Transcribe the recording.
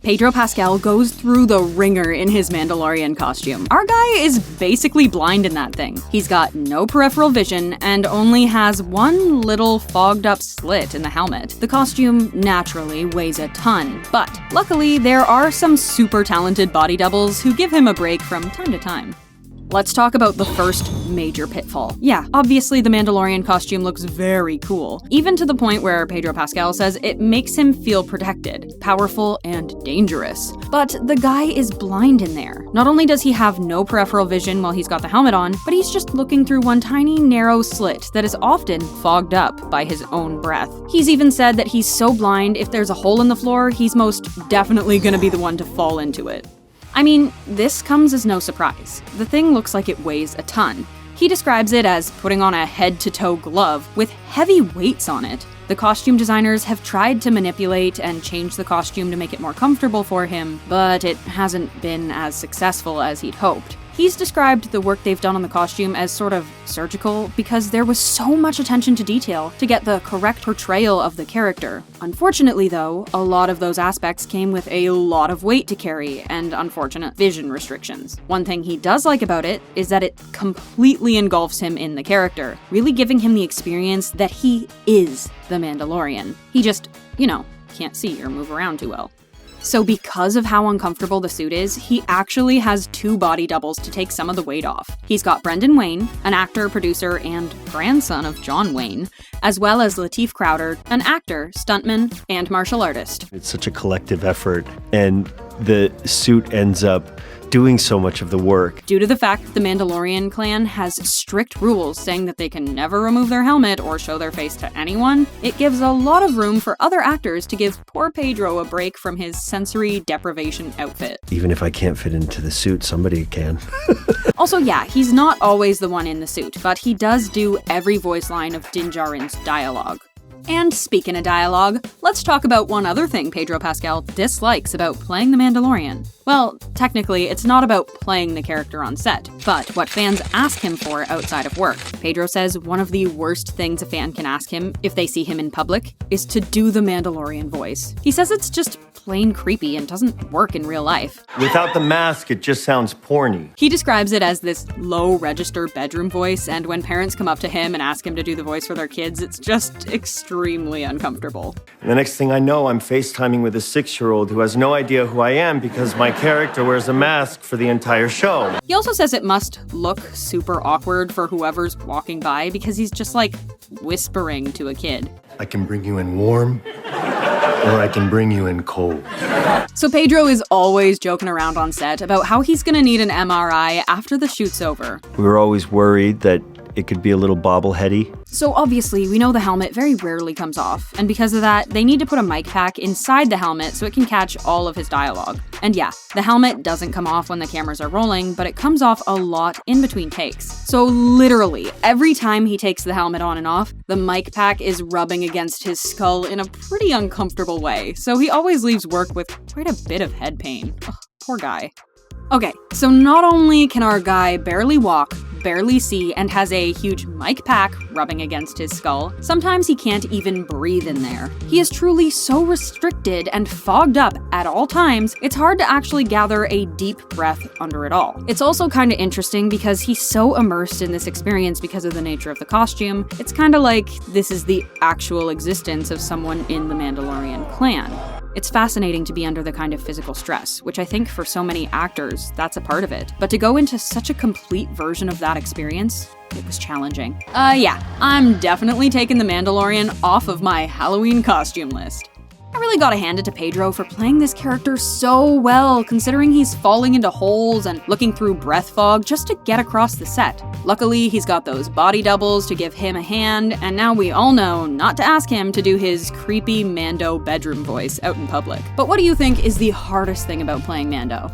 Pedro Pascal goes through the ringer in his Mandalorian costume. Our guy is basically blind in that thing. He's got no peripheral vision and only has one little fogged up slit in the helmet. The costume naturally weighs a ton, but luckily there are some super talented body doubles who give him a break from time to time. Let's talk about the first major pitfall. Yeah, obviously the Mandalorian costume looks very cool, even to the point where Pedro Pascal says it makes him feel protected, powerful, and dangerous. But the guy is blind in there. Not only does he have no peripheral vision while he's got the helmet on, but he's just looking through one tiny narrow slit that is often fogged up by his own breath. He's even said that he's so blind, if there's a hole in the floor, he's most definitely gonna be the one to fall into it. I mean, this comes as no surprise. The thing looks like it weighs a ton. He describes it as putting on a head-to-toe glove with heavy weights on it. The costume designers have tried to manipulate and change the costume to make it more comfortable for him, but it hasn't been as successful as he'd hoped. He's described the work they've done on the costume as sort of surgical because there was so much attention to detail to get the correct portrayal of the character. Unfortunately though, a lot of those aspects came with a lot of weight to carry and unfortunate vision restrictions. One thing he does like about it is that it completely engulfs him in the character, really giving him the experience that he is the Mandalorian. He just, can't see or move around too well. So because of how uncomfortable the suit is, he actually has two body doubles to take some of the weight off. He's got Brendan Wayne, an actor, producer, and grandson of John Wayne, as well as Lateef Crowder, an actor, stuntman, and martial artist. It's such a collective effort, and the suit ends up doing so much of the work. Due to the fact that the Mandalorian clan has strict rules saying that they can never remove their helmet or show their face to anyone, it gives a lot of room for other actors to give poor Pedro a break from his sensory deprivation outfit. Even if I can't fit into the suit, somebody can. Also, yeah, he's not always the one in the suit, but he does do every voice line of Din Djarin's dialogue. And speaking of dialogue, let's talk about one other thing Pedro Pascal dislikes about playing the Mandalorian. Well, technically, it's not about playing the character on set, but what fans ask him for outside of work. Pedro says one of the worst things a fan can ask him if they see him in public is to do the Mandalorian voice. He says it's just plain creepy and doesn't work in real life. Without the mask, it just sounds porny. He describes it as this low-register bedroom voice, and when parents come up to him and ask him to do the voice for their kids, it's just extremely uncomfortable. And the next thing I know, I'm FaceTiming with a 6-year-old who has no idea who I am because my character wears a mask for the entire show. He also says it must look super awkward for whoever's walking by because he's just like whispering to a kid. I can bring you in warm, or I can bring you in cold. So Pedro is always joking around on set about how he's gonna need an MRI after the shoot's over. We were always worried that it could be a little bobbleheady. So obviously, we know the helmet very rarely comes off, and because of that, they need to put a mic pack inside the helmet so it can catch all of his dialogue. And yeah, the helmet doesn't come off when the cameras are rolling, but it comes off a lot in between takes. So literally, every time he takes the helmet on and off, the mic pack is rubbing against his skull in a pretty uncomfortable way, so he always leaves work with quite a bit of head pain. Ugh, poor guy. Okay, so not only can our guy barely walk, barely see, and has a huge mic pack rubbing against his skull, sometimes he can't even breathe in there. He is truly so restricted and fogged up at all times, it's hard to actually gather a deep breath under it all. It's also kinda interesting because he's so immersed in this experience because of the nature of the costume, it's kinda like this is the actual existence of someone in the Mandalorian clan. It's fascinating to be under the kind of physical stress, which I think for so many actors, that's a part of it. But to go into such a complete version of that experience, it was challenging. Yeah, I'm definitely taking the Mandalorian off of my Halloween costume list. I really gotta hand it to Pedro for playing this character so well, considering he's falling into holes and looking through breath fog just to get across the set. Luckily, he's got those body doubles to give him a hand, and now we all know not to ask him to do his creepy Mando bedroom voice out in public. But what do you think is the hardest thing about playing Mando?